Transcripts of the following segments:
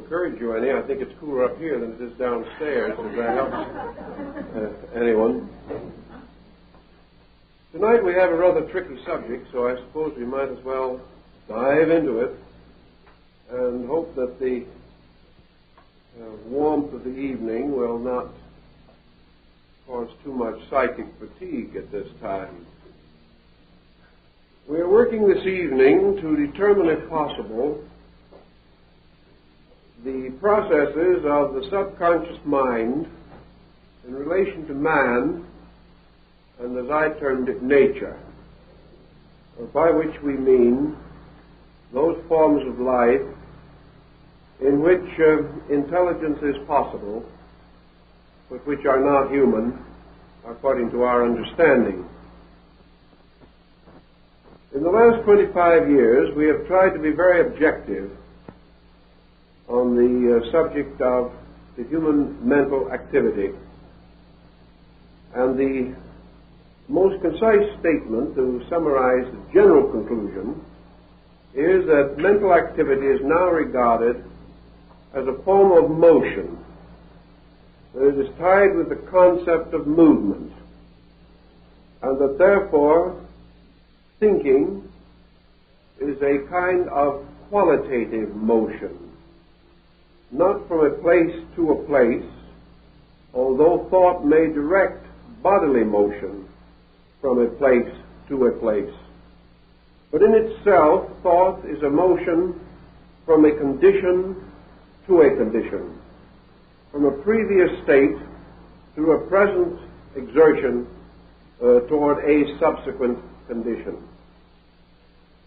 encourage you any. I think it's cooler up here than it is downstairs, if that helps anyone. Tonight we have a rather tricky subject, so I suppose we might as well dive into it and hope that the warmth of the evening will not cause too much psychic fatigue at this time. We are working this evening to determine, if possible, the processes of the subconscious mind in relation to man, and as I termed it, nature, by which we mean those forms of life in which intelligence is possible, but which are not human, according to our understanding. In the last 25 years, we have tried to be very objective on the subject of the human mental activity, and the most concise statement to summarize the general conclusion is that mental activity is now regarded as a form of motion, that it is tied with the concept of movement, and that therefore thinking is a kind of qualitative motion, not from a place to a place, although thought may direct bodily motion from a place to a place. But in itself, thought is a motion from a condition to a condition, from a previous state to a present exertion toward a subsequent condition.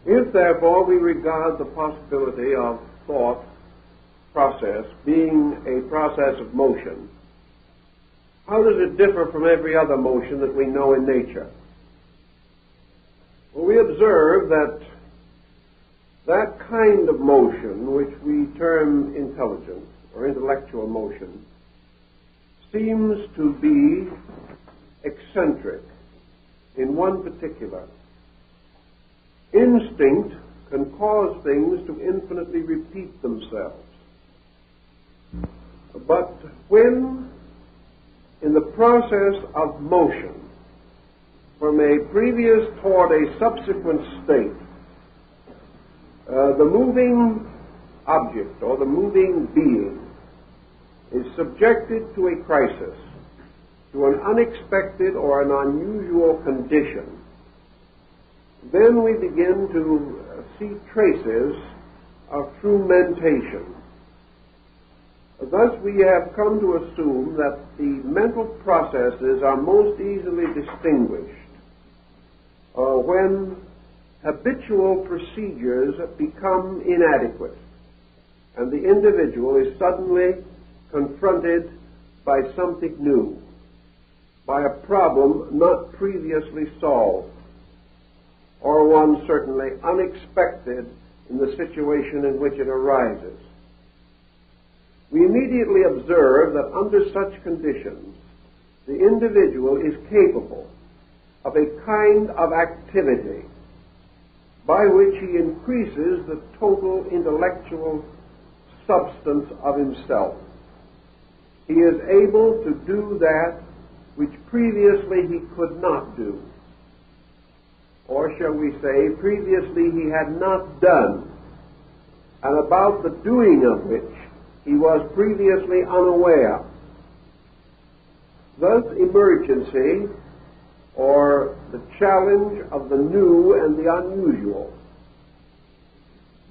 If, therefore, we regard the possibility of thought process being a process of motion, how does it differ from every other motion that we know in nature? Well, we observe that that kind of motion, which we term intelligence or intellectual motion, seems to be eccentric in one particular. Instinct can cause things to infinitely repeat themselves. But when, in the process of motion, from a previous toward a subsequent state, the moving object or the moving being is subjected to a crisis, to an unexpected or an unusual condition, then we begin to see traces of true mentation. Thus we have come to assume that the mental processes are most easily distinguished when habitual procedures become inadequate and the individual is suddenly confronted by something new, by a problem not previously solved, or one certainly unexpected in the situation in which it arises. We immediately observe that under such conditions, the individual is capable of a kind of activity by which he increases the total intellectual substance of himself. He is able to do that which previously he could not do, or shall we say, previously he had not done, and about the doing of which he was previously unaware. Thus, emergency, or the challenge of the new and the unusual,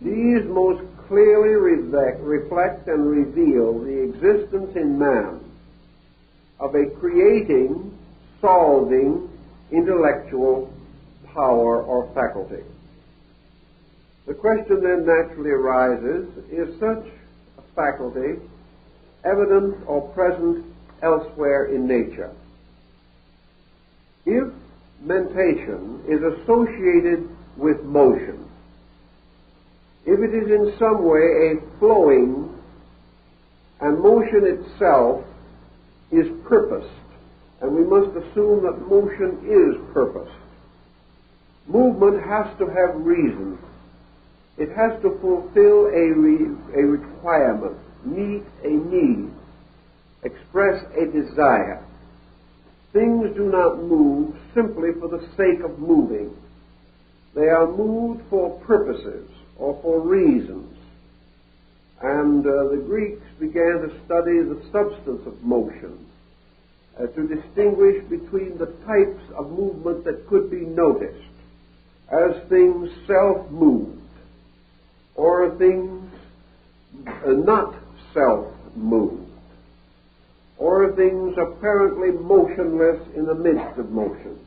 these most clearly reflect and reveal the existence in man of a creating, solving, intellectual power or faculty. The question then naturally arises, is such a faculty evident or present elsewhere in nature? If mentation is associated with motion, if it is in some way a flowing, and motion itself is purposed, and we must assume that motion is purposed, movement has to have reason. It has to fulfill a requirement. meet a need, express a desire. Things do not move simply for the sake of moving. They are moved for purposes or for reasons. And the Greeks began to study the substance of motion, to distinguish between the types of movement that could be noticed as things self-moved or things not self-moved, or things apparently motionless in the midst of motion.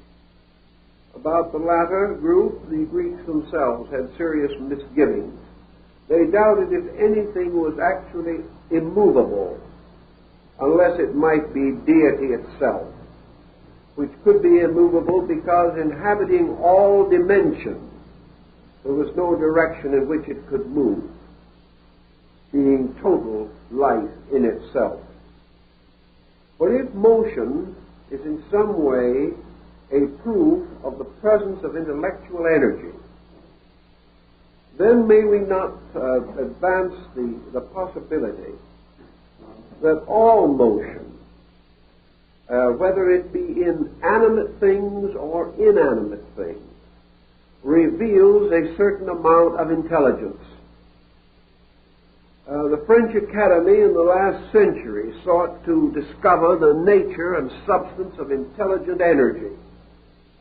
About the latter group, the Greeks themselves had serious misgivings. They doubted if anything was actually immovable unless it might be deity itself, which could be immovable because inhabiting all dimensions, there was no direction in which it could move, being total life in itself. But if motion is in some way a proof of the presence of intellectual energy, then may we not advance the possibility that all motion, whether it be in animate things or inanimate things, reveals a certain amount of intelligence. The French Academy in the last century sought to discover the nature and substance of intelligent energy,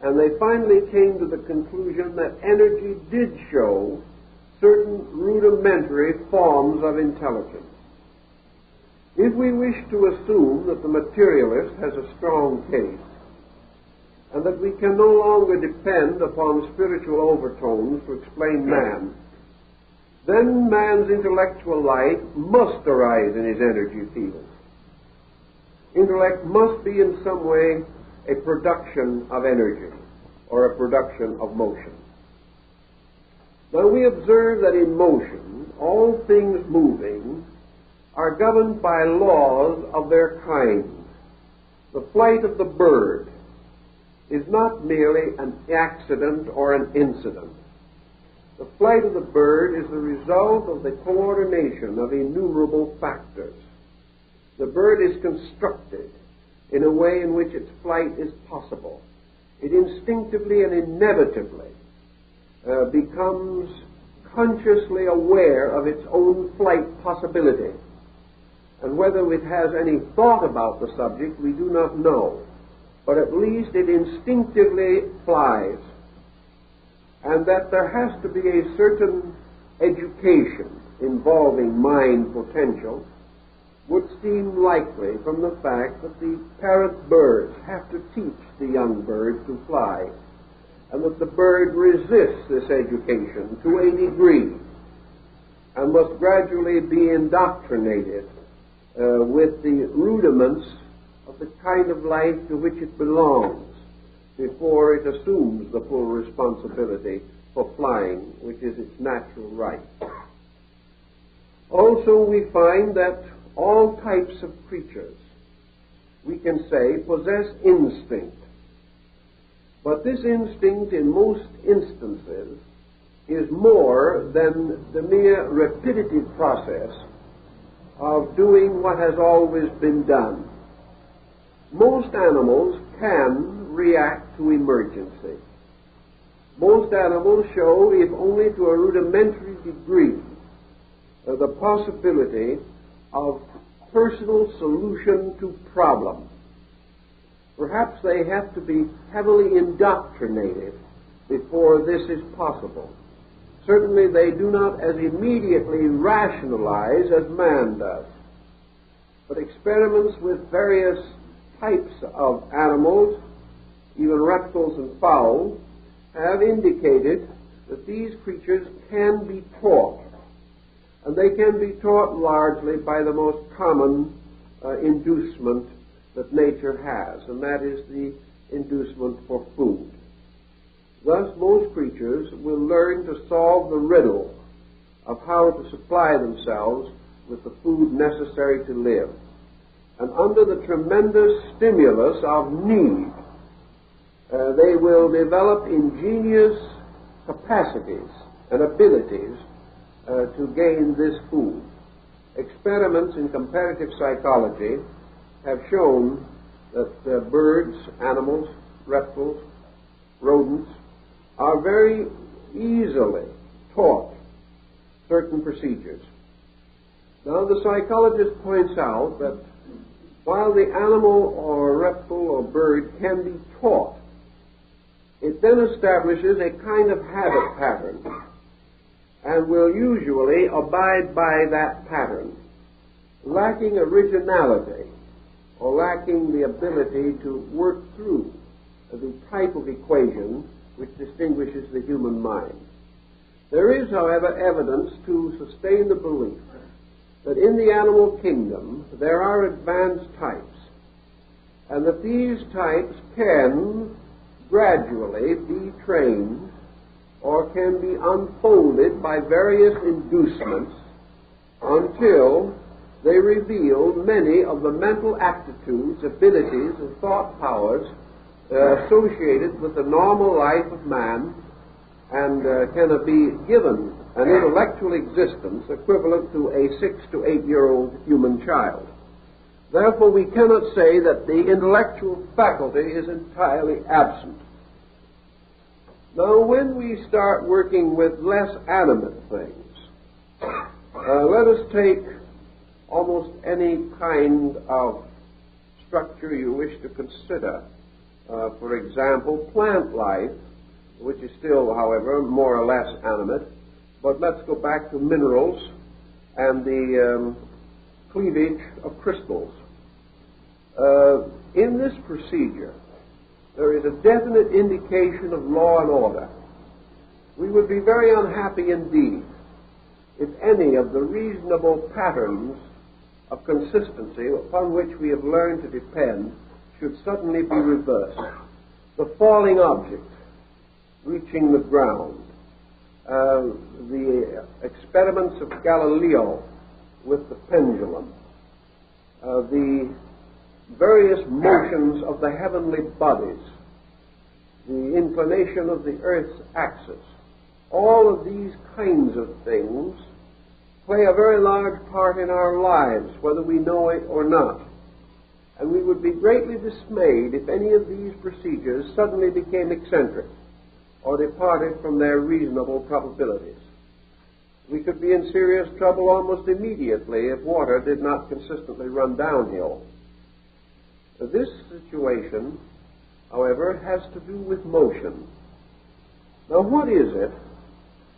and they finally came to the conclusion that energy did show certain rudimentary forms of intelligence. If we wish to assume that the materialist has a strong case, and that we can no longer depend upon spiritual overtones to explain man, then man's intellectual life must arise in his energy field. Intellect must be in some way a production of energy or a production of motion. Now we observe that in motion, all things moving are governed by laws of their kind. The flight of the bird is not merely an accident or an incident. The flight of the bird is the result of the coordination of innumerable factors. The bird is constructed in a way in which its flight is possible. It instinctively and inevitably becomes consciously aware of its own flight possibility. And whether it has any thought about the subject, we do not know. But at least it instinctively flies. And that there has to be a certain education involving mind potential would seem likely from the fact that the parent birds have to teach the young birds to fly, and that the bird resists this education to a degree and must gradually be indoctrinated with the rudiments of the kind of life to which it belongs before it assumes the full responsibility for flying, which is its natural right. Also, we find that all types of creatures, we can say, possess instinct. But this instinct, in most instances, is more than the mere repetitive process of doing what has always been done. Most animals can react to emergency. Most animals show, if only to a rudimentary degree, the possibility of personal solution to problems. Perhaps they have to be heavily indoctrinated before this is possible. Certainly they do not as immediately rationalize as man does. But experiments with various types of animals, even reptiles and fowls, have indicated that these creatures can be taught. And they can be taught largely by the most common inducement that nature has, and that is the inducement for food. Thus, most creatures will learn to solve the riddle of how to supply themselves with the food necessary to live. And under the tremendous stimulus of need, they will develop ingenious capacities and abilities to gain this food. experiments in comparative psychology have shown that birds, animals, reptiles, rodents are very easily taught certain procedures. Now, the psychologist points out that while the animal or reptile or bird can be taught, it then establishes a kind of habit pattern and will usually abide by that pattern, lacking originality or lacking the ability to work through the type of equation which distinguishes the human mind. There is, however, evidence to sustain the belief that in the animal kingdom there are advanced types, and that these types can gradually be trained or can be unfolded by various inducements until they reveal many of the mental aptitudes, abilities, and thought powers associated with the normal life of man, and can be given an intellectual existence equivalent to a 6 to 8 year old human child. Therefore, we cannot say that the intellectual faculty is entirely absent. Now, when we start working with less animate things, let us take almost any kind of structure you wish to consider. For example, plant life, which is still, however, more or less animate. But let's go back to minerals and the cleavage of crystals. In this procedure, there is a definite indication of law and order. We would be very unhappy indeed if any of the reasonable patterns of consistency upon which we have learned to depend should suddenly be reversed. The falling object reaching the ground, the experiments of Galileo with the pendulum, the various motions of the heavenly bodies, the inclination of the earth's axis, all of these kinds of things play a very large part in our lives, whether we know it or not. And we would be greatly dismayed if any of these procedures suddenly became eccentric or departed from their reasonable probabilities. We could be in serious trouble almost immediately if water did not consistently run downhill. This situation, however, has to do with motion. Now, what is it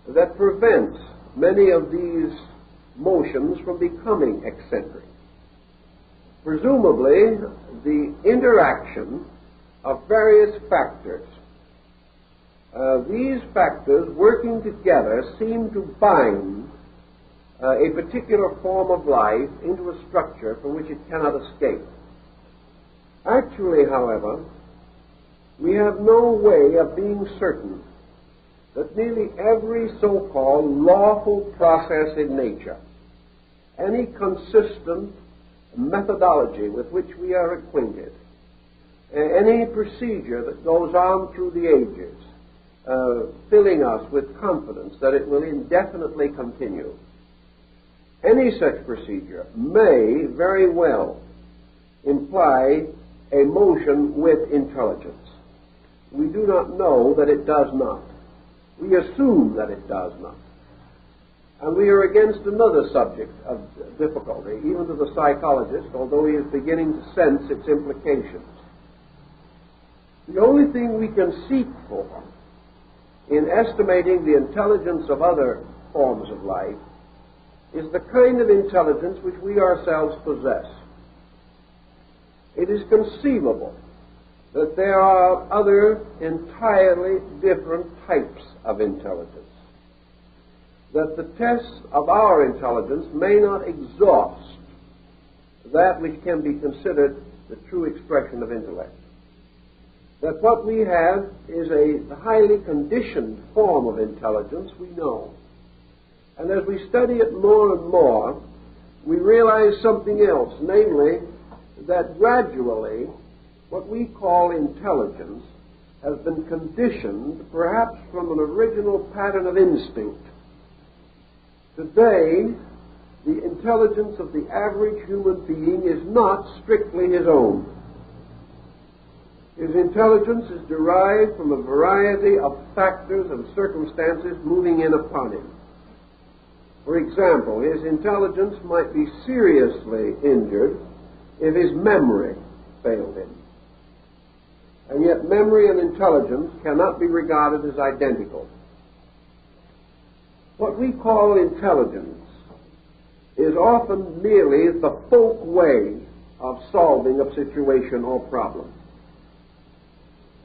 that prevents many of these motions from becoming eccentric? Presumably, the interaction of various factors. These factors working together seem to bind a particular form of life into a structure from which it cannot escape. Actually, however, we have no way of being certain that nearly every so-called lawful process in nature, any consistent methodology with which we are acquainted, any procedure that goes on through the ages, filling us with confidence that it will indefinitely continue, any such procedure may very well imply a motion with intelligence. We do not know that it does not. We assume that it does not. And we are against another subject of difficulty, even to the psychologist, although he is beginning to sense its implications. The only thing we can seek for in estimating the intelligence of other forms of life is the kind of intelligence which we ourselves possess. It is conceivable that there are other entirely different types of intelligence, that the tests of our intelligence may not exhaust that which can be considered the true expression of intellect, that what we have is a highly conditioned form of intelligence we know. And as we study it more and more, we realize something else, namely that gradually what we call intelligence has been conditioned perhaps from an original pattern of instinct. Today, the intelligence of the average human being is not strictly his own. His intelligence is derived from a variety of factors and circumstances moving in upon him. For example, his intelligence might be seriously injured if his memory failed him. And yet memory and intelligence cannot be regarded as identical. What we call intelligence is often merely the folk way of solving a situation or problem.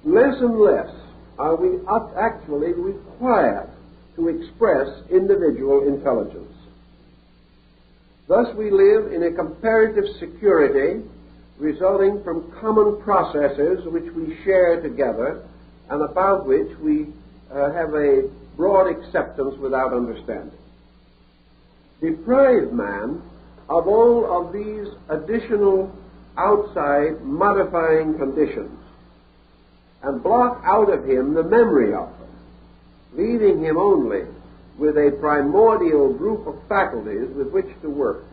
Less and less are we actually required to express individual intelligence. Thus we live in a comparative security resulting from common processes which we share together and about which we have a broad acceptance without understanding. Deprive man of all of these additional outside modifying conditions and block out of him the memory of them, leaving him only with a primordial group of faculties with which to work.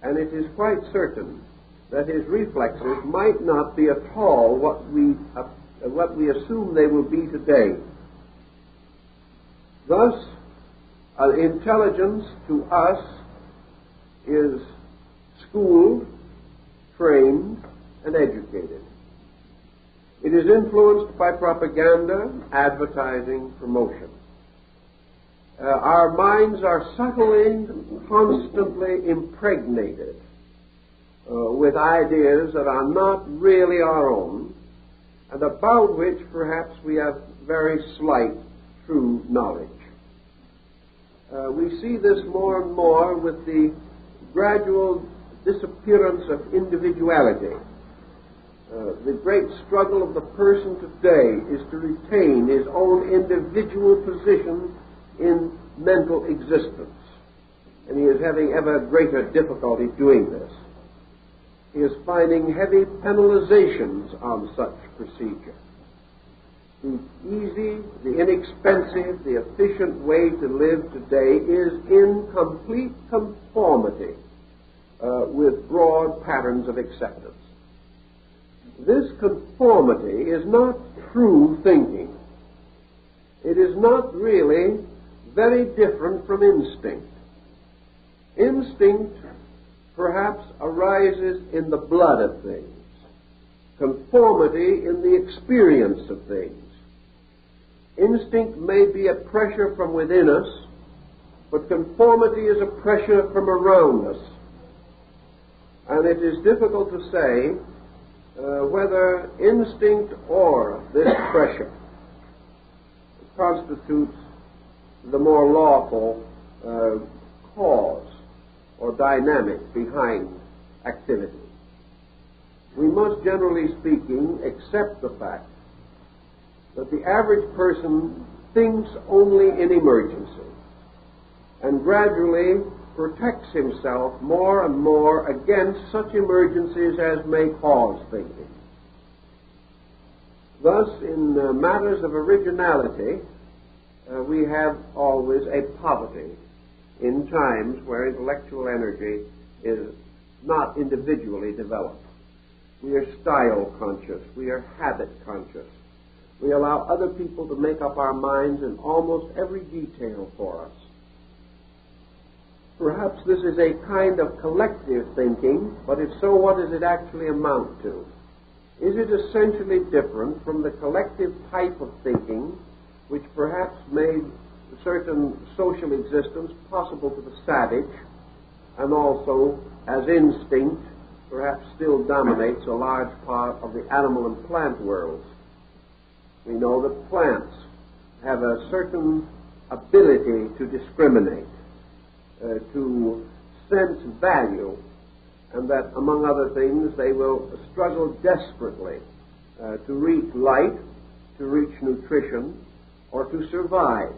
And it is quite certain that his reflexes might not be at all what we assume they will be today. Thus, intelligence to us is schooled, trained, and educated. It is influenced by propaganda, advertising, promotion. Our minds are subtly, constantly impregnated with ideas that are not really our own, and about which perhaps we have very slight true knowledge. We see this more and more with the gradual disappearance of individuality. The great struggle of the person today is to retain his own individual position in mental existence, and he is having ever greater difficulty doing this. He is finding heavy penalizations on such procedure. The easy, the inexpensive, the efficient way to live today is in complete conformity with broad patterns of acceptance. This conformity is not true thinking. It is not really very different from instinct. Instinct perhaps arises in the blood of things, conformity in the experience of things. Instinct may be a pressure from within us, but conformity is a pressure from around us. And it is difficult to say whether instinct or this pressure constitutes the more lawful cause or dynamic behind activity. We must, generally speaking, accept the fact that the average person thinks only in emergency and gradually protects himself more and more against such emergencies as may cause thinking. Thus, in matters of originality, we have always a poverty in times where intellectual energy is not individually developed. We are style conscious. We are habit conscious. We allow other people to make up our minds in almost every detail for us. Perhaps this is a kind of collective thinking, but if so, what does it actually amount to? Is it essentially different from the collective type of thinking which perhaps made certain social existence possible to the savage, and also, as instinct, perhaps still dominates a large part of the animal and plant worlds? We know that plants have a certain ability to discriminate, to sense value, and that, among other things, they will struggle desperately to reach light, to reach nutrition, or to survive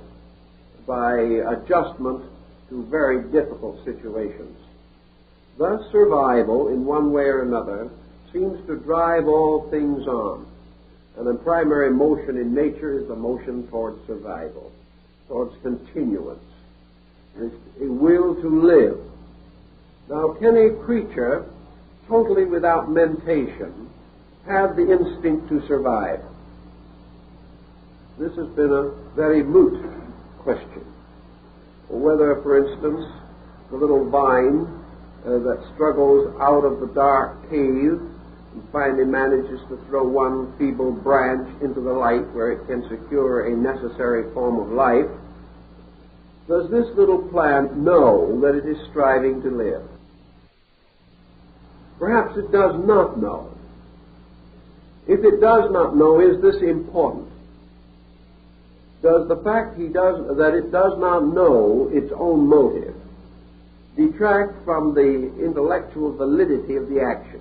by adjustment to very difficult situations. Thus, survival, in one way or another, seems to drive all things on. And the primary motion in nature is the motion towards survival, towards continuance. It's a will to live Now, can a creature totally without mentation have the instinct to survive? This has been a very moot question. Whether, for instance, the little vine that struggles out of the dark cave and finally manages to throw one feeble branch into the light where it can secure a necessary form of life, does this little plant know that it is striving to live? Perhaps it does not know. If it does not know, is this important? Does the fact that it does not know its own motive detract from the intellectual validity of the action?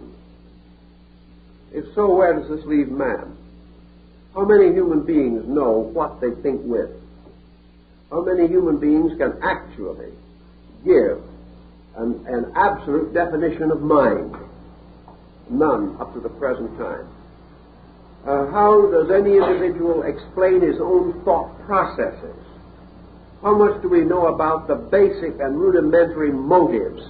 If so, where does this leave man? How many human beings know what they think with? How many human beings can actually give an absolute definition of mind? None up to the present time. How does any individual explain his own thought processes? How much do we know about the basic and rudimentary motives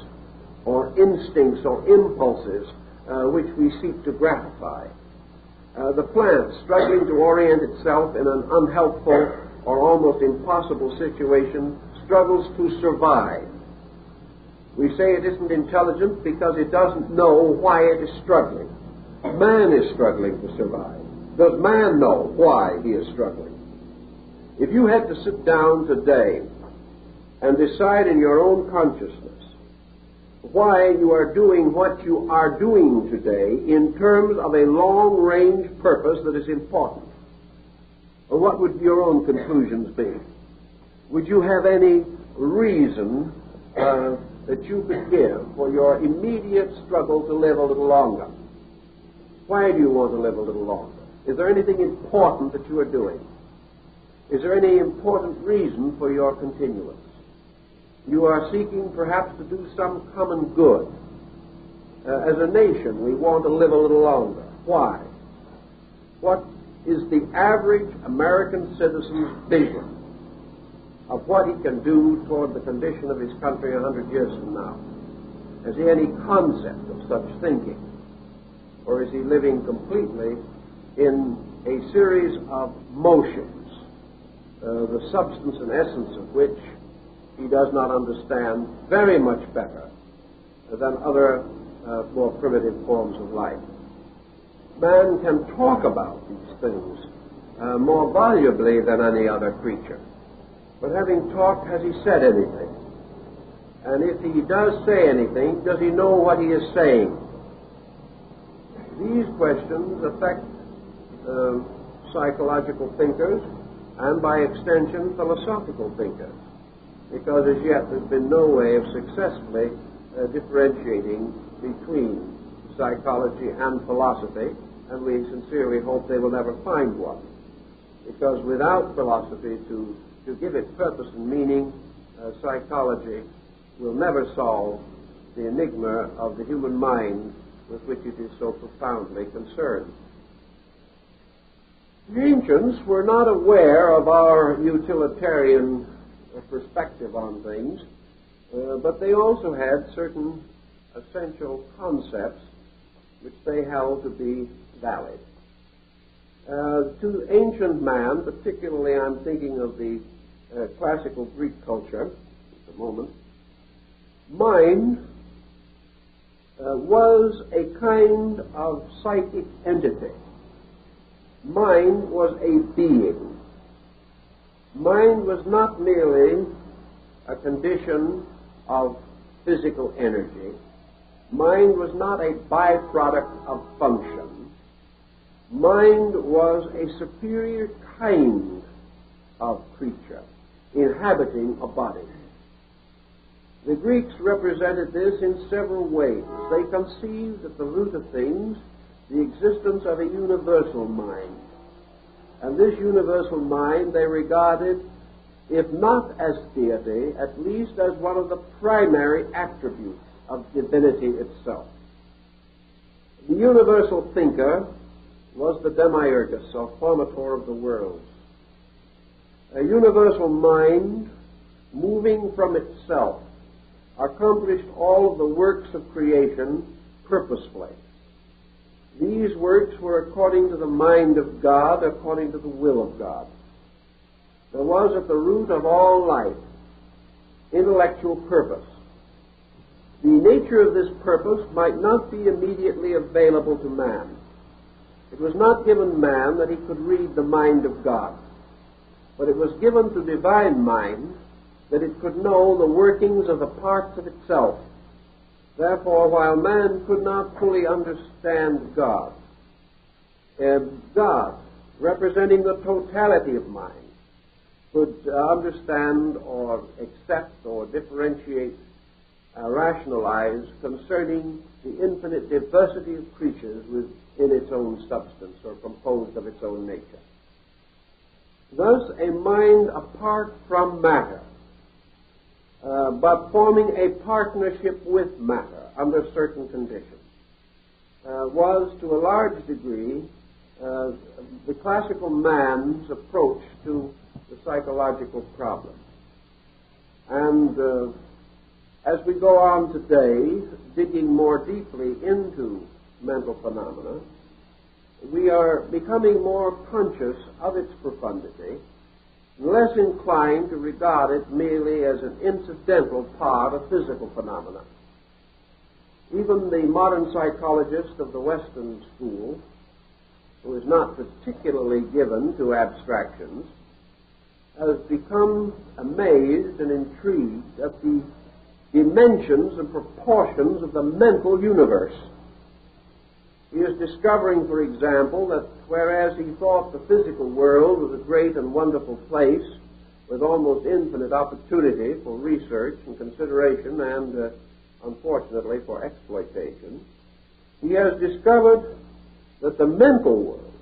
or instincts or impulses which we seek to gratify? The plant, struggling to orient itself in an unhelpful or almost impossible situation, struggles to survive. We say it isn't intelligent because it doesn't know why it is struggling. Man is struggling to survive. Does man know why he is struggling? If you had to sit down today and decide in your own consciousness why you are doing what you are doing today in terms of a long-range purpose that is important, what would your own conclusions be? Would you have any reason that you could give for your immediate struggle to live a little longer? Why do you want to live a little longer? Is there anything important that you are doing? Is there any important reason for your continuance? You are seeking perhaps to do some common good. As a nation, we want to live a little longer. Why? What is the average American citizen's vision of what he can do toward the condition of his country 100 years from now? Has he any concept of such thinking? Or is he living completely in a series of motions, the substance and essence of which he does not understand very much better than other more primitive forms of life? Man can talk about these things more volubly than any other creature. But having talked, has he said anything? And if he does say anything, does he know what he is saying? These questions affect psychological thinkers and, by extension, philosophical thinkers, because as yet there's been no way of successfully differentiating between psychology and philosophy, and we sincerely hope they will never find one, because without philosophy to give it purpose and meaning, psychology will never solve the enigma of the human mind with which it is so profoundly concerned. The ancients were not aware of our utilitarian perspective on things, but they also had certain essential concepts which they held to be valid. To ancient man, particularly I'm thinking of the classical Greek culture at the moment, mind was a kind of psychic entity. Mind was a being. Mind was not merely a condition of physical energy. Mind was not a byproduct of function. Mind was a superior kind of creature inhabiting a body. The Greeks represented this in several ways. They conceived at the root of things the existence of a universal mind. And this universal mind they regarded, if not as deity, at least as one of the primary attributes of divinity itself. The universal thinker was the demiurgus, or formator of the worlds. A universal mind moving from itself accomplished all of the works of creation purposefully. These works were according to the mind of God, according to the will of God. There was at the root of all life intellectual purpose. The nature of this purpose might not be immediately available to man. It was not given man that he could read the mind of God, but it was given to divine mind that it could know the workings of the parts of itself. Therefore, while man could not fully understand God, God, representing the totality of mind, could understand or accept or differentiate, rationalize concerning the infinite diversity of creatures within its own substance or composed of its own nature. Thus, a mind apart from matter, but forming a partnership with matter under certain conditions, was to a large degree the classical man's approach to the psychological problem. And as we go on today, digging more deeply into mental phenomena, we are becoming more conscious of its profundity, less inclined to regard it merely as an incidental part of physical phenomena. Even the modern psychologist of the Western school, who is not particularly given to abstractions, has become amazed and intrigued at the dimensions and proportions of the mental universe. He is discovering, for example, that whereas he thought the physical world was a great and wonderful place with almost infinite opportunity for research and consideration and, unfortunately, for exploitation, he has discovered that the mental world,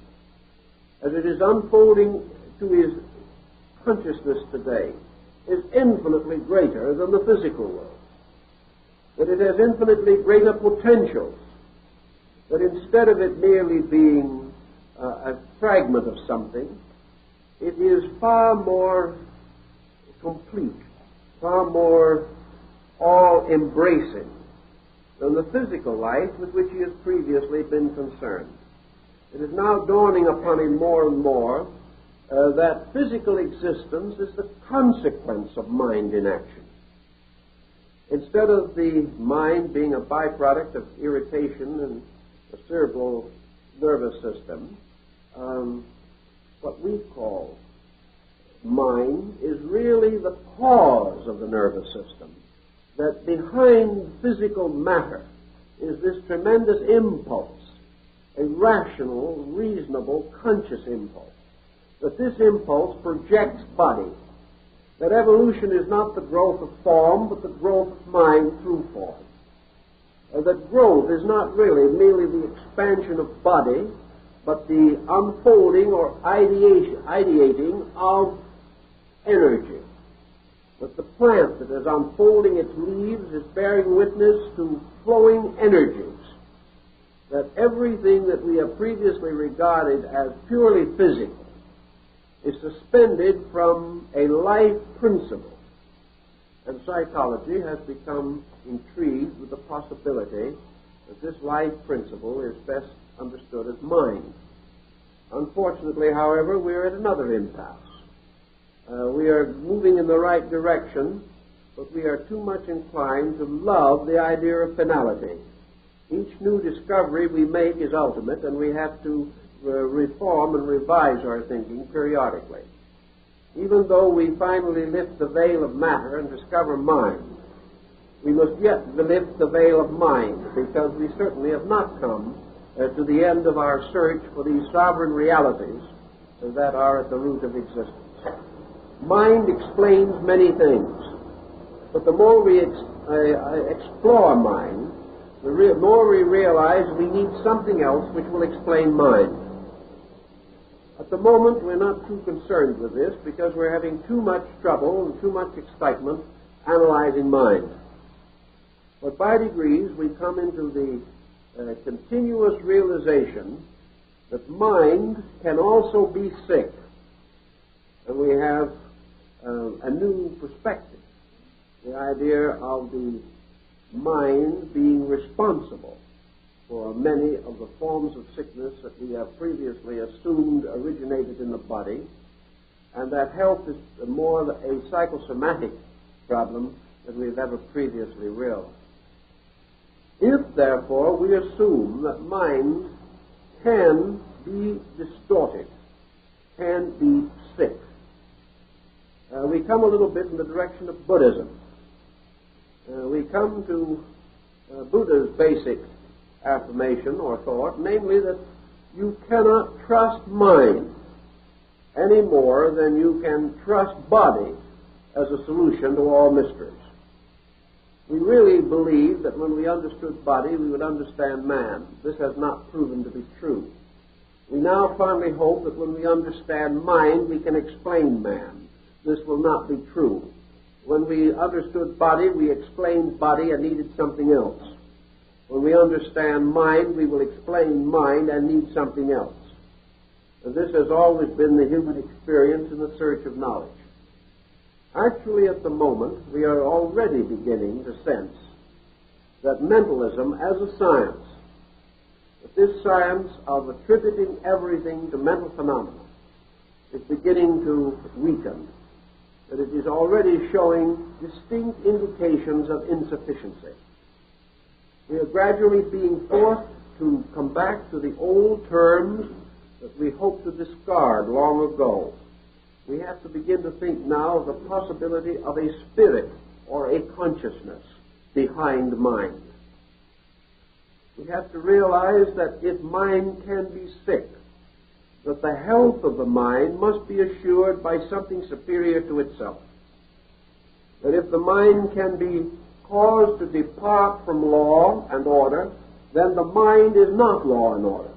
as it is unfolding to his consciousness today, is infinitely greater than the physical world, that it has infinitely greater potentials, that instead of it merely being a fragment of something, it is far more complete, far more all-embracing than the physical life with which he has previously been concerned. It is now dawning upon him more and more that physical existence is the consequence of mind in action. Instead of the mind being a byproduct of irritation and the cerebral nervous system, what we call mind is really the cause of the nervous system. That behind physical matter is this tremendous impulse, a rational, reasonable, conscious impulse. That this impulse projects body. That evolution is not the growth of form, but the growth of mind through form. That growth is not really merely the expansion of body, but the unfolding or ideating of energy. That the plant that is unfolding its leaves is bearing witness to flowing energies. That everything that we have previously regarded as purely physical is suspended from a life principle. And psychology has become intrigued with the possibility that this life principle is best understood as mind. Unfortunately, however, we are at another impasse. We are moving in the right direction, but we are too much inclined to love the idea of finality. Each new discovery we make is ultimate, and we have to reform and revise our thinking periodically. Even though we finally lift the veil of matter and discover mind, we must yet lift the veil of mind, because we certainly have not come to the end of our search for these sovereign realities that are at the root of existence. Mind explains many things, but the more we explore mind, the more we realize we need something else which will explain mind. At the moment, we're not too concerned with this because we're having too much trouble and too much excitement analyzing mind. But by degrees, we come into the continuous realization that mind can also be sick. And we have a new perspective. the idea of the mind being responsible for many of the forms of sickness that we have previously assumed originated in the body, and that health is more a psychosomatic problem than we've ever previously realized. If, therefore, we assume that mind can be distorted, can be sick, we come a little bit in the direction of Buddhism. We come to Buddha's basic affirmation or thought, namely that you cannot trust mind any more than you can trust body as a solution to all mysteries. We really believe that when we understood body, we would understand man. This has not proven to be true. We now firmly hope that when we understand mind, we can explain man. This will not be true. When we understood body, we explained body and needed something else. When we understand mind, we will explain mind and need something else. And this has always been the human experience in the search of knowledge. Actually, at the moment, we are already beginning to sense that mentalism as a science, that this science of attributing everything to mental phenomena, is beginning to weaken, that it is already showing distinct indications of insufficiency. We are gradually being forced to come back to the old terms that we hoped to discard long ago. We have to begin to think now of the possibility of a spirit or a consciousness behind mind. We have to realize that if mind can be sick, that the health of the mind must be assured by something superior to itself. That if the mind can be caused to depart from law and order, then the mind is not law and order.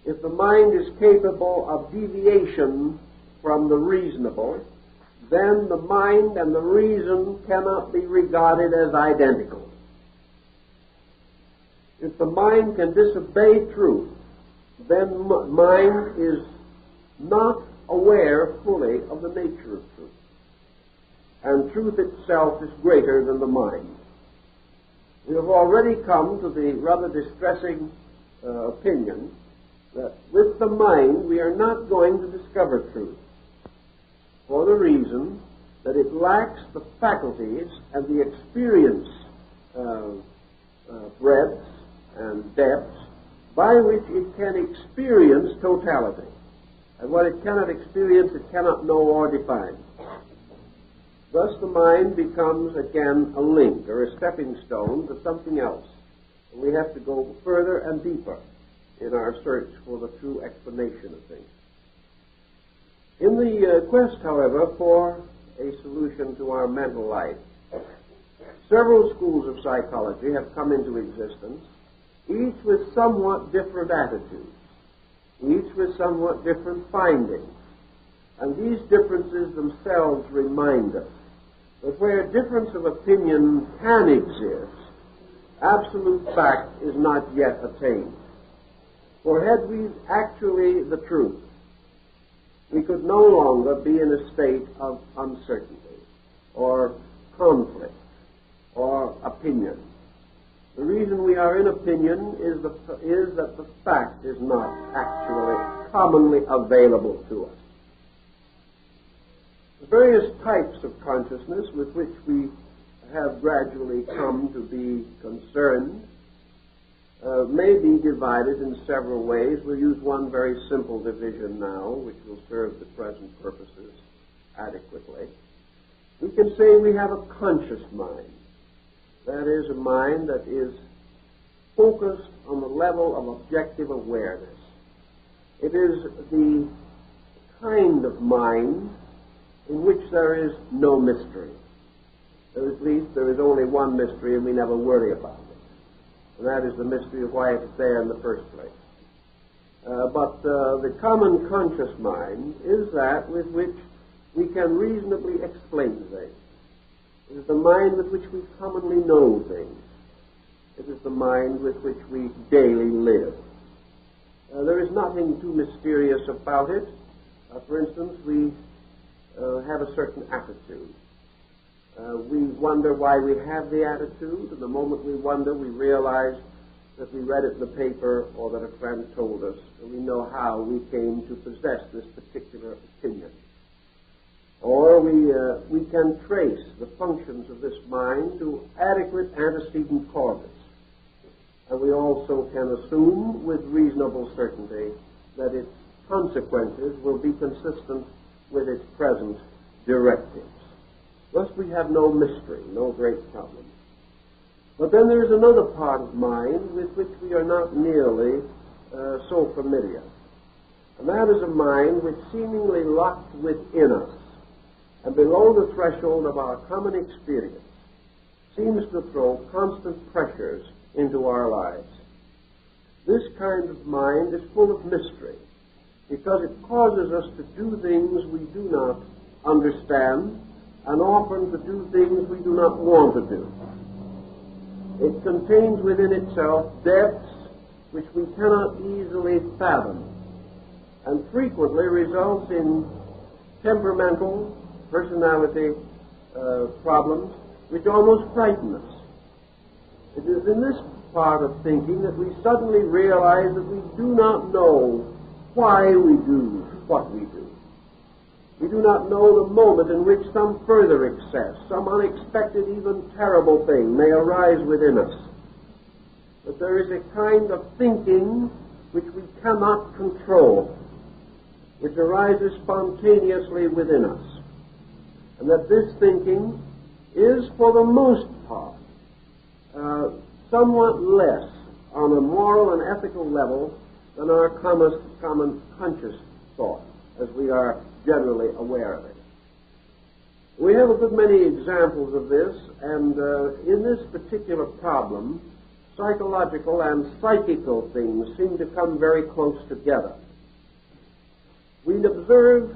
If the mind is capable of deviation from the reasonable, then the mind and the reason cannot be regarded as identical. If the mind can disobey truth, then mind is not aware fully of the nature of truth. And truth itself is greater than the mind. We have already come to the rather distressing opinion that with the mind we are not going to discover truth, for the reason that it lacks the faculties and the experience breadths and depths by which it can experience totality. And what it cannot experience, it cannot know or define. Thus the mind becomes again a link or a stepping stone to something else. And we have to go further and deeper in our search for the true explanation of things. In the quest, however, for a solution to our mental life, several schools of psychology have come into existence, each with somewhat different attitudes, each with somewhat different findings. And these differences themselves remind us that where difference of opinion can exist, absolute fact is not yet attained. For had we actually the truth, we could no longer be in a state of uncertainty or conflict or opinion. The reason we are in opinion is that the fact is not actually commonly available to us. The various types of consciousness with which we have gradually come to be concerned may be divided in several ways. We'll use one very simple division now, which will serve the present purposes adequately. We can say we have a conscious mind. That is, a mind that is focused on the level of objective awareness. It is the kind of mind in which there is no mystery. Or at least there is only one mystery and we never worry about it. And that is the mystery of why it's there in the first place. But the common conscious mind is that with which we can reasonably explain things. It is the mind with which we commonly know things. It is the mind with which we daily live. There is nothing too mysterious about it. For instance, we have a certain attitude. We wonder why we have the attitude, and the moment we wonder, we realize that we read it in the paper or that a friend told us, and we know how we came to possess this particular opinion. Or we can trace the functions of this mind to adequate antecedent causes. And we also can assume with reasonable certainty that its consequences will be consistent with its present directives. Thus we have no mystery, no great problem. But then there is another part of mind with which we are not nearly so familiar. And that is a mind which seemingly locked within us and below the threshold of our common experience seems to throw constant pressures into our lives. This kind of mind is full of mystery because it causes us to do things we do not understand and often to do things we do not want to do. It contains within itself depths which we cannot easily fathom and frequently results in temperamental personality problems which almost frighten us. It is in this part of thinking that we suddenly realize that we do not know why we do what we do. We do not know the moment in which some further excess, some unexpected, even terrible thing may arise within us. But there is a kind of thinking which we cannot control, which arises spontaneously within us. And that this thinking is, for the most part, somewhat less on a moral and ethical level than our common conscious thought, as we are generally aware of it. We have a good many examples of this, and in this particular problem, psychological and psychical things seem to come very close together. We observe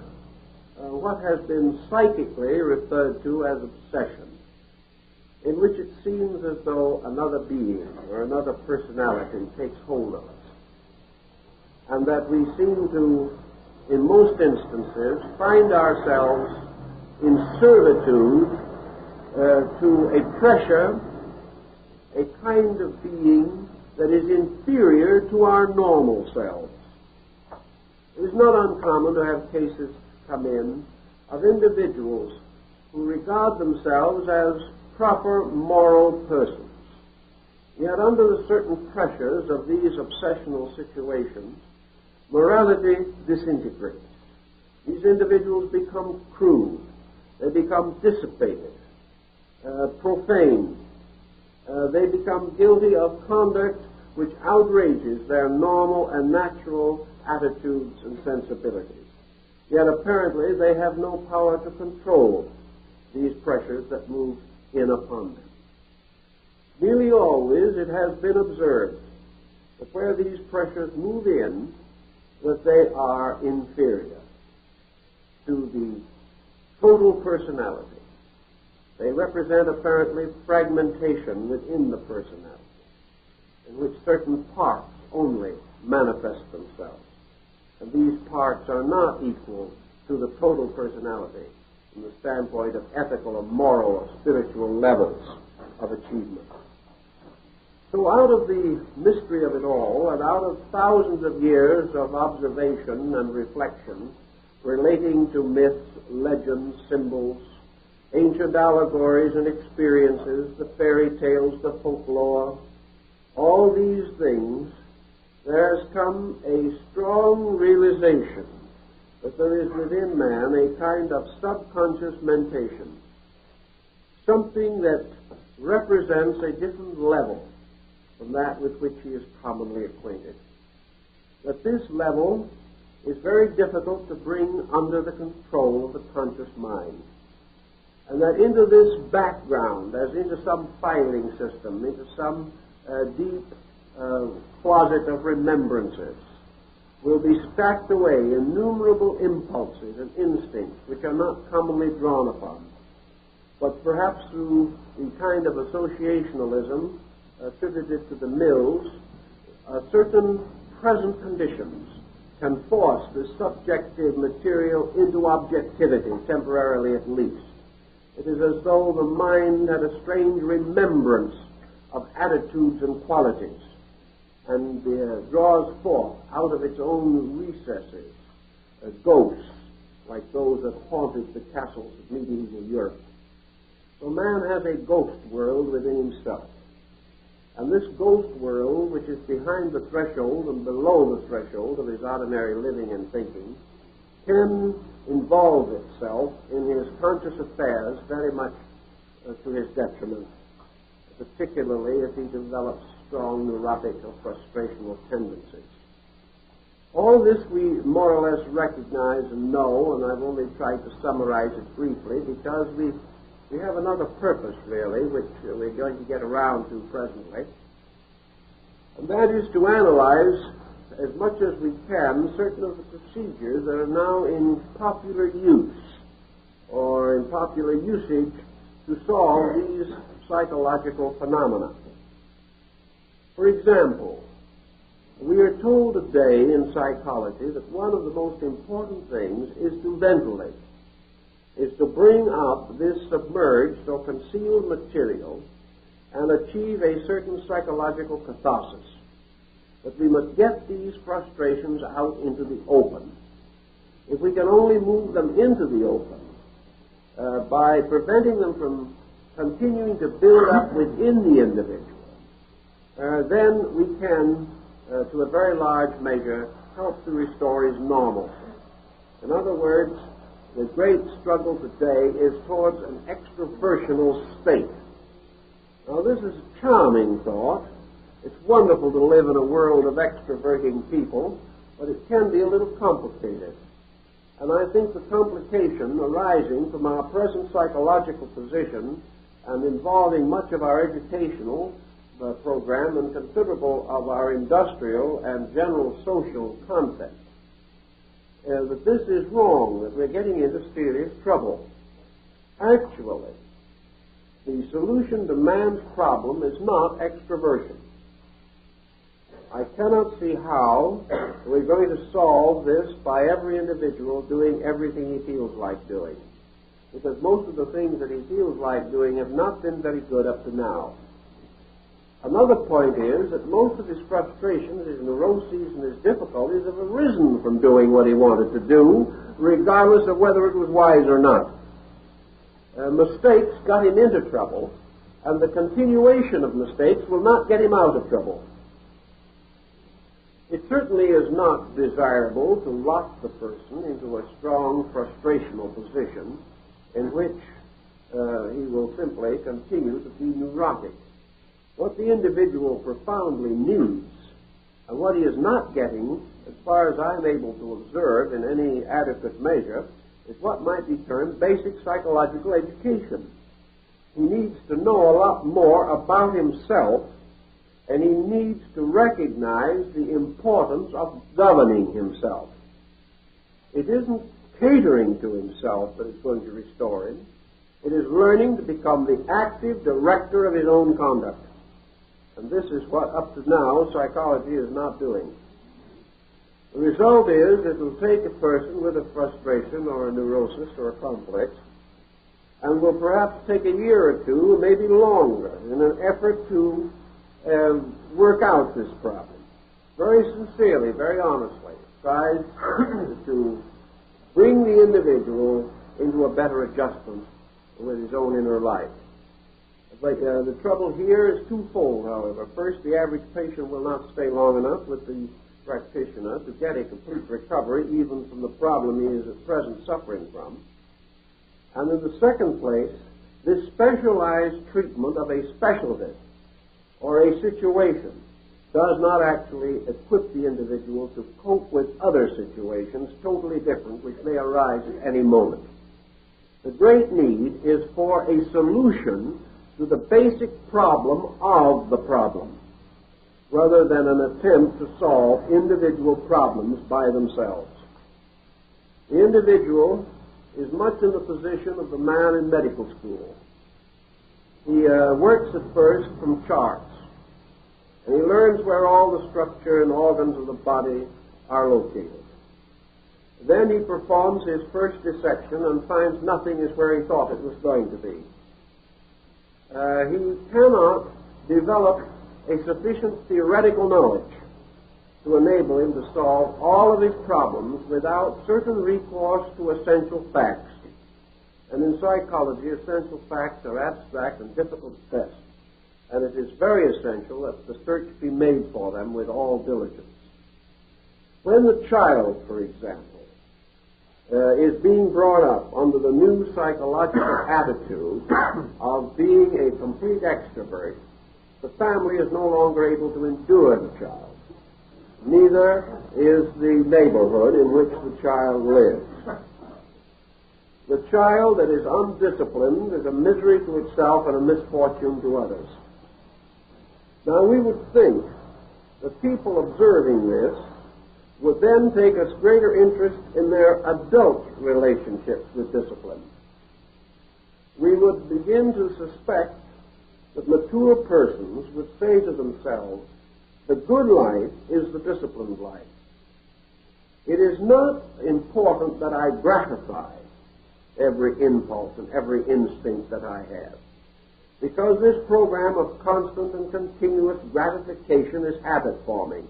what has been psychically referred to as obsession, in which it seems as though another being or another personality takes hold of us, and that we seem to, in most instances, find ourselves in servitude to a pressure, a kind of being that is inferior to our normal selves. It is not uncommon to have cases come in of individuals who regard themselves as proper moral persons. Yet under the certain pressures of these obsessional situations, morality disintegrates. These individuals become crude. They become dissipated, profane. They become guilty of conduct which outrages their normal and natural attitudes and sensibilities. Yet apparently they have no power to control these pressures that move in upon them. Nearly always it has been observed that where these pressures move in, that they are inferior to the total personality. They represent apparently fragmentation within the personality, in which certain parts only manifest themselves. And these parts are not equal to the total personality from the standpoint of ethical or moral or spiritual levels of achievement. So out of the mystery of it all, and out of thousands of years of observation and reflection relating to myths, legends, symbols, ancient allegories and experiences, the fairy tales, the folklore, all these things, there has come a strong realization that there is within man a kind of subconscious mentation, something that represents a different level from that with which he is commonly acquainted. That this level is very difficult to bring under the control of the conscious mind. And that into this background, as into some filing system, into some deep closet of remembrances, will be stacked away innumerable impulses and instincts which are not commonly drawn upon, but perhaps through the kind of associationalism attributed to the Mills, certain present conditions can force the subjective material into objectivity, temporarily at least. It is as though the mind had a strange remembrance of attitudes and qualities, and draws forth out of its own recesses ghosts like those that haunted the castles of medieval Europe. So man has a ghost world within himself. And this ghost world, which is behind the threshold and below the threshold of his ordinary living and thinking, can involve itself in his conscious affairs very much to his detriment, particularly if he develops strong neurotic or frustrational tendencies. All this we more or less recognize and know, and I've only tried to summarize it briefly because we have another purpose, really, which we're going to get around to presently, and that is to analyze as much as we can certain of the procedures that are now in popular use or in popular usage to solve these psychological phenomena. For example, we are told today in psychology that one of the most important things is to ventilate, is to bring up this submerged or concealed material and achieve a certain psychological catharsis. That we must get these frustrations out into the open. If we can only move them into the open by preventing them from continuing to build up within the individual, then we can, to a very large measure, help to restore his normalcy. In other words, the great struggle today is towards an extroversional state. Now, this is a charming thought. It's wonderful to live in a world of extroverting people, but it can be a little complicated. And I think the complication arising from our present psychological position and involving much of our educational program and considerable of our industrial and general social context, that this is wrong, that we're getting into serious trouble. Actually, the solution to man's problem is not extroversion. I cannot see how we're going to solve this by every individual doing everything he feels like doing, because most of the things that he feels like doing have not been very good up to now. Another point is that most of his frustrations, his neuroses, and his difficulties have arisen from doing what he wanted to do, regardless of whether it was wise or not. Mistakes got him into trouble, and the continuation of mistakes will not get him out of trouble. It certainly is not desirable to lock the person into a strong frustrational position in which he will simply continue to be neurotic. What the individual profoundly needs, and what he is not getting, as far as I'm able to observe in any adequate measure, is what might be termed basic psychological education. He needs to know a lot more about himself, and he needs to recognize the importance of governing himself. It isn't catering to himself that is going to restore him. It is learning to become the active director of his own conduct. And this is what, up to now, psychology is not doing. The result is it will take a person with a frustration or a neurosis or a complex and will perhaps take a year or two, maybe longer, in an effort to work out this problem. Very sincerely, very honestly, tries to bring the individual into a better adjustment with his own inner life. But the trouble here is twofold, however. First, the average patient will not stay long enough with the practitioner to get a complete recovery, even from the problem he is at present suffering from. And in the second place, this specialized treatment of a specialty or a situation does not actually equip the individual to cope with other situations totally different which may arise at any moment. The great need is for a solution to the basic problem of the problem, rather than an attempt to solve individual problems by themselves. The individual is much in the position of the man in medical school. He works at first from charts, and he learns where all the structure and organs of the body are located. Then he performs his first dissection and finds nothing is where he thought it was going to be. He cannot develop a sufficient theoretical knowledge to enable him to solve all of his problems without certain recourse to essential facts. And in psychology, essential facts are abstract and difficult to test. And it is very essential that the search be made for them with all diligence. When the child, for example, is being brought up under the new psychological attitude of being a complete extrovert, the family is no longer able to endure the child. Neither is the neighborhood in which the child lives. The child that is undisciplined is a misery to itself and a misfortune to others. Now, we would think that people observing this would then take a greater interest in their adult relationships with discipline. We would begin to suspect that mature persons would say to themselves, the good life is the disciplined life. It is not important that I gratify every impulse and every instinct that I have, because this program of constant and continuous gratification is habit forming.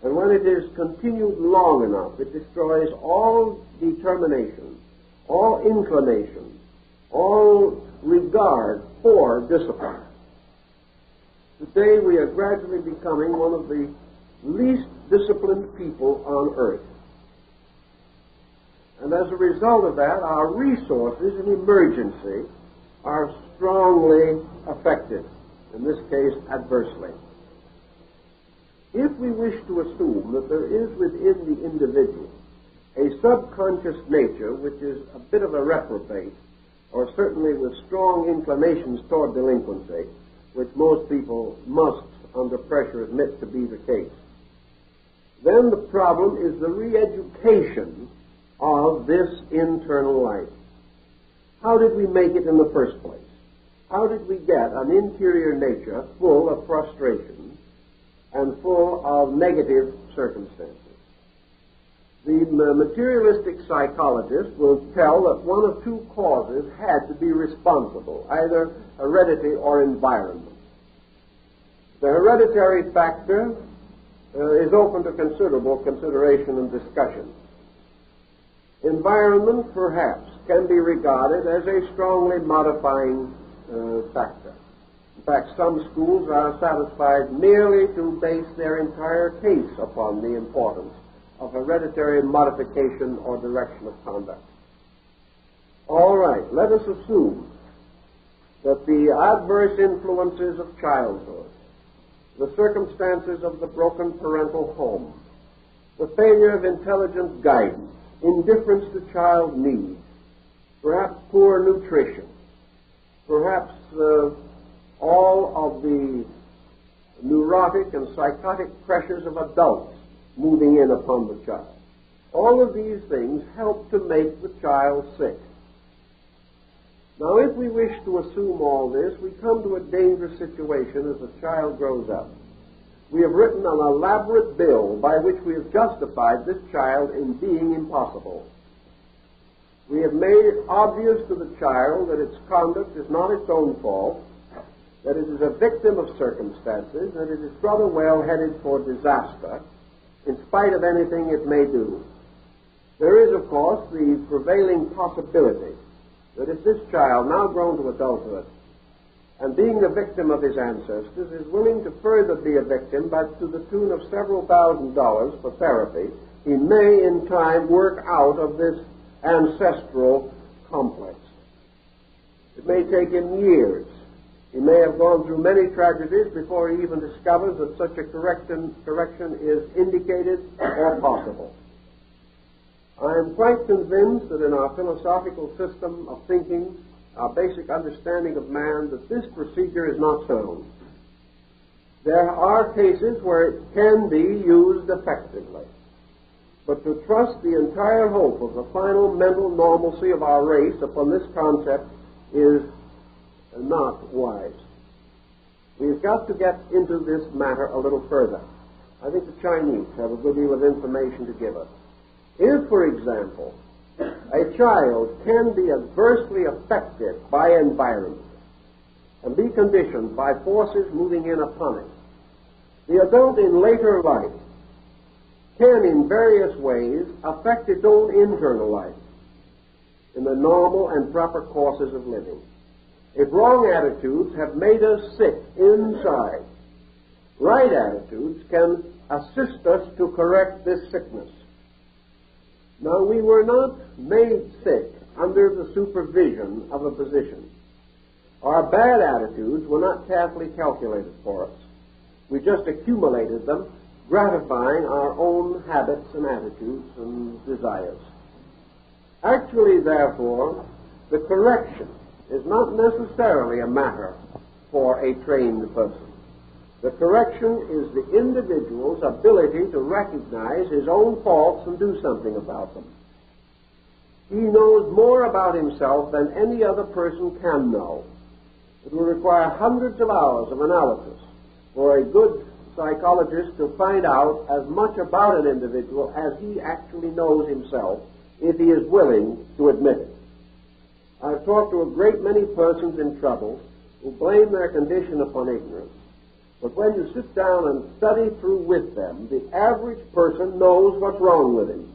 And when it is continued long enough, it destroys all determination, all inclination, all regard for discipline. Today we are gradually becoming one of the least disciplined people on earth. And as a result of that, our resources in emergency are strongly affected, in this case adversely. If we wish to assume that there is within the individual a subconscious nature which is a bit of a reprobate, or certainly with strong inclinations toward delinquency, which most people must, under pressure, admit to be the case, then the problem is the re-education of this internal life. How did we make it in the first place? How did we get an interior nature full of frustration and full of negative circumstances? The materialistic psychologist will tell that one of two causes had to be responsible, either heredity or environment. The hereditary factor is open to considerable consideration and discussion. Environment, perhaps, can be regarded as a strongly modifying factor. In fact, some schools are satisfied merely to base their entire case upon the importance of hereditary modification or direction of conduct. All right, let us assume that the adverse influences of childhood, the circumstances of the broken parental home, the failure of intelligent guidance, indifference to child needs, perhaps poor nutrition, perhaps all of the neurotic and psychotic pressures of adults moving in upon the child. All of these things help to make the child sick. Now, if we wish to assume all this, we come to a dangerous situation as the child grows up. We have written an elaborate bill by which we have justified this child in being impossible. We have made it obvious to the child that its conduct is not its own fault, that it is a victim of circumstances, that it is rather well headed for disaster, in spite of anything it may do. There is, of course, the prevailing possibility that if this child, now grown to adulthood, and being the victim of his ancestors, is willing to further be a victim, but to the tune of several $1,000s for therapy, he may in time work out of this ancestral complex. It may take him years. He may have gone through many tragedies before he even discovers that such a correction is indicated or possible. I am quite convinced that in our philosophical system of thinking, our basic understanding of man, that this procedure is not sound. There are cases where it can be used effectively. But to trust the entire hope of the final mental normalcy of our race upon this concept is not wise. We've got to get into this matter a little further. I think the Chinese have a good deal of information to give us. If, for example, a child can be adversely affected by environment and be conditioned by forces moving in upon it, the adult in later life can in various ways affect its own internal life in the normal and proper courses of living. If wrong attitudes have made us sick inside, right attitudes can assist us to correct this sickness. Now, we were not made sick under the supervision of a physician. Our bad attitudes were not carefully calculated for us. We just accumulated them, gratifying our own habits and attitudes and desires. Actually, therefore, the correction is not necessarily a matter for a trained person. The correction is the individual's ability to recognize his own faults and do something about them. He knows more about himself than any other person can know. It will require hundreds of hours of analysis for a good psychologist to find out as much about an individual as he actually knows himself, if he is willing to admit it. I've talked to a great many persons in trouble who blame their condition upon ignorance. But when you sit down and study through with them, the average person knows what's wrong with him.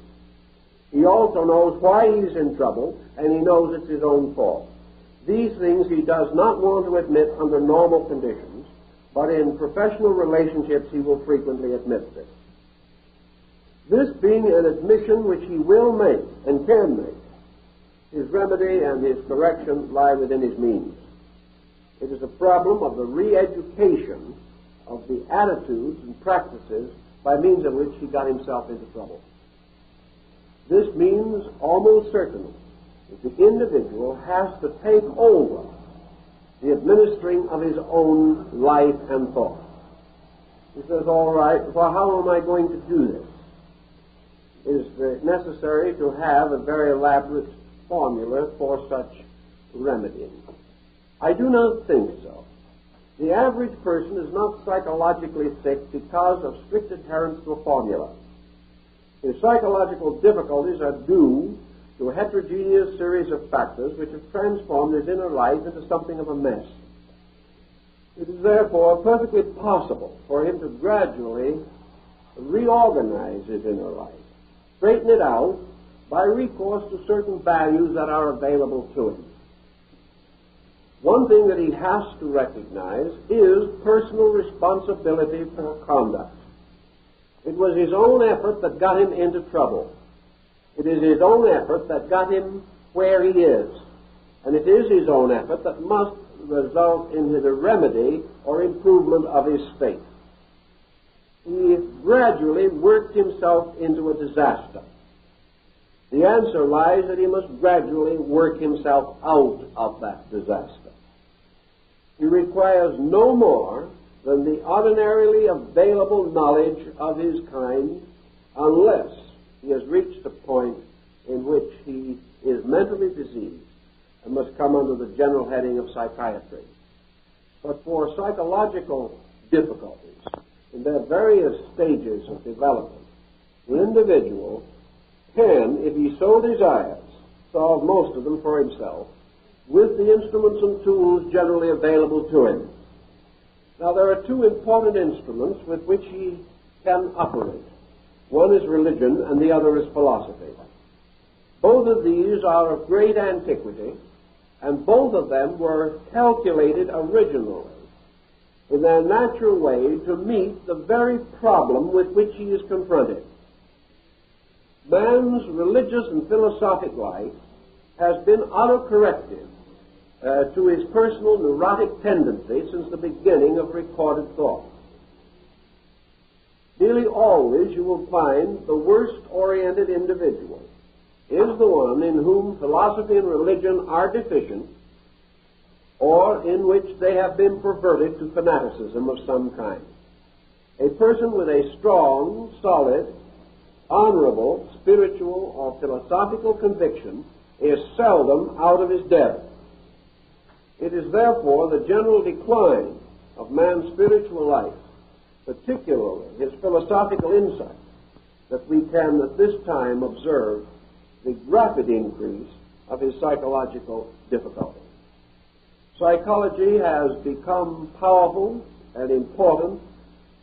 He also knows why he's in trouble, and he knows it's his own fault. These things he does not want to admit under normal conditions, but in professional relationships he will frequently admit this. This being an admission which he will make and can make, his remedy and his correction lie within his means. It is a problem of the re-education of the attitudes and practices by means of which he got himself into trouble. This means almost certainly that the individual has to take over the administering of his own life and thought. He says, all right, well, how am I going to do this? It is necessary to have a very elaborate formula for such remedying. I do not think so. The average person is not psychologically sick because of strict adherence to a formula. His psychological difficulties are due to a heterogeneous series of factors which have transformed his inner life into something of a mess. It is therefore perfectly possible for him to gradually reorganize his inner life, straighten it out by recourse to certain values that are available to him. One thing that he has to recognize is personal responsibility for conduct. It was his own effort that got him into trouble. It is his own effort that got him where he is. And it is his own effort that must result in the remedy or improvement of his state. He gradually worked himself into a disaster. The answer lies that he must gradually work himself out of that disaster. He requires no more than the ordinarily available knowledge of his kind, unless he has reached a point in which he is mentally diseased and must come under the general heading of psychiatry. But for psychological difficulties in their various stages of development, the individual can, if he so desires, solve most of them for himself with the instruments and tools generally available to him. Now, there are two important instruments with which he can operate. One is religion and the other is philosophy. Both of these are of great antiquity, and both of them were calculated originally in their natural way to meet the very problem with which he is confronted. Man's religious and philosophic life has been autocorrective to his personal neurotic tendency since the beginning of recorded thought. Nearly always you will find the worst-oriented individual is the one in whom philosophy and religion are deficient, or in which they have been perverted to fanaticism of some kind. A person with a strong, solid, honorable, spiritual, or philosophical conviction is seldom out of his depth. It is therefore the general decline of man's spiritual life, particularly his philosophical insight, that we can at this time observe the rapid increase of his psychological difficulty. Psychology has become powerful and important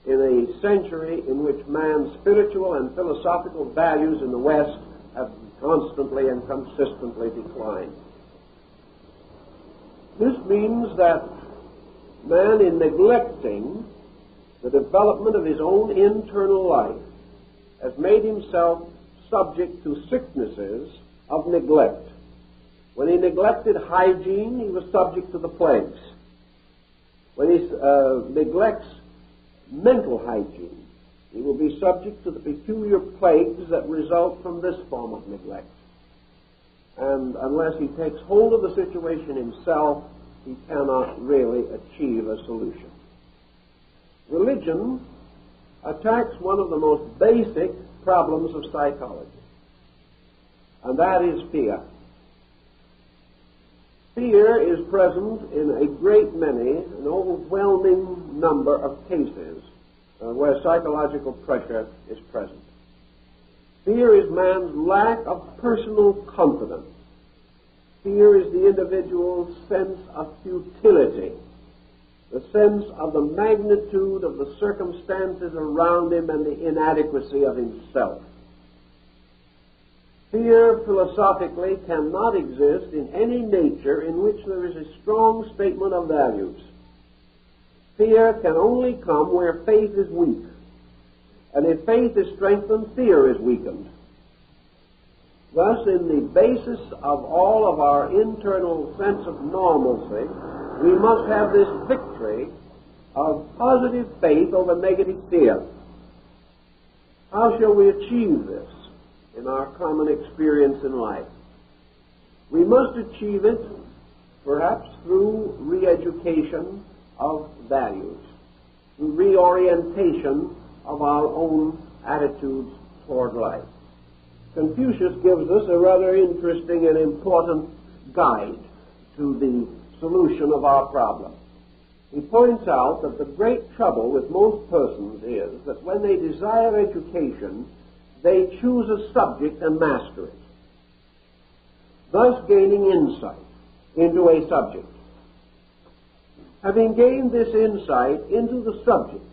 in a century in which man's spiritual and philosophical values in the West have constantly and consistently declined. This means that man, in neglecting the development of his own internal life, has made himself subject to sicknesses of neglect. When he neglected hygiene, he was subject to the plagues. When he neglects mental hygiene, he will be subject to the peculiar plagues that result from this form of neglect. And unless he takes hold of the situation himself, he cannot really achieve a solution. Religion attacks one of the most basic problems of psychology, and that is fear. Fear is present in a great many, an overwhelming number of cases where psychological pressure is present. Fear is man's lack of personal confidence. Fear is the individual's sense of futility, the sense of the magnitude of the circumstances around him and the inadequacy of himself. Fear, philosophically, cannot exist in any nature in which there is a strong statement of values. Fear can only come where faith is weak. And if faith is strengthened, fear is weakened. Thus, in the basis of all of our internal sense of normalcy, we must have this victory of positive faith over negative fear. How shall we achieve this in our common experience in life? We must achieve it perhaps through re-education of values, through reorientation of our own attitudes toward life. Confucius gives us a rather interesting and important guide to the solution of our problem. He points out that the great trouble with most persons is that when they desire education, they choose a subject and master it, thus gaining insight into a subject. Having gained this insight into the subject,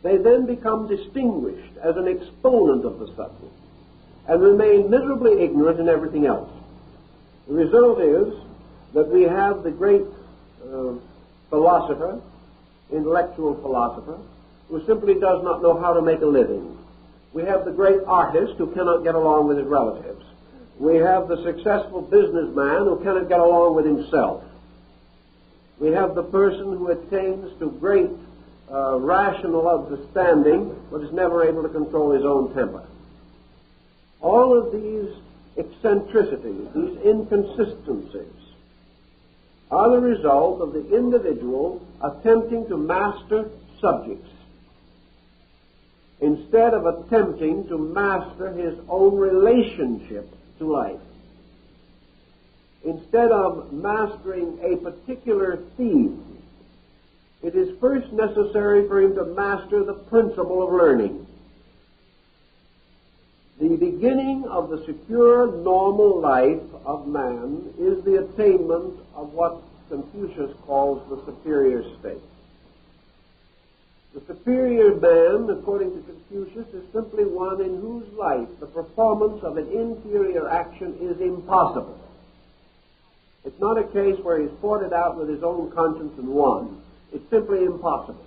they then become distinguished as an exponent of the subject and remain miserably ignorant in everything else. The result is that we have the great philosopher, intellectual philosopher, who simply does not know how to make a living. We have the great artist who cannot get along with his relatives. We have the successful businessman who cannot get along with himself. We have the person who attains to great rational understanding but is never able to control his own temper. All of these eccentricities, these inconsistencies, are the result of the individual attempting to master subjects instead of attempting to master his own relationship to life. Instead of mastering a particular theme, it is first necessary for him to master the principle of learning. The beginning of the secure, normal life of man is the attainment of what Confucius calls the superior state. The superior man, according to Confucius, is simply one in whose life the performance of an inferior action is impossible. It's not a case where he's fought it out with his own conscience and won. It's simply impossible,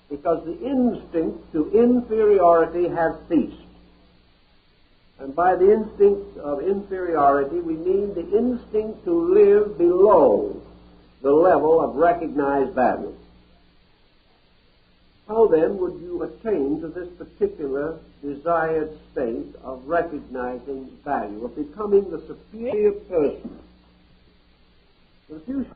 because the instinct to inferiority has ceased. And by the instinct of inferiority, we mean the instinct to live below the level of recognized value. How then would you attain to this particular desired state of recognizing value, of becoming the superior person? Confucius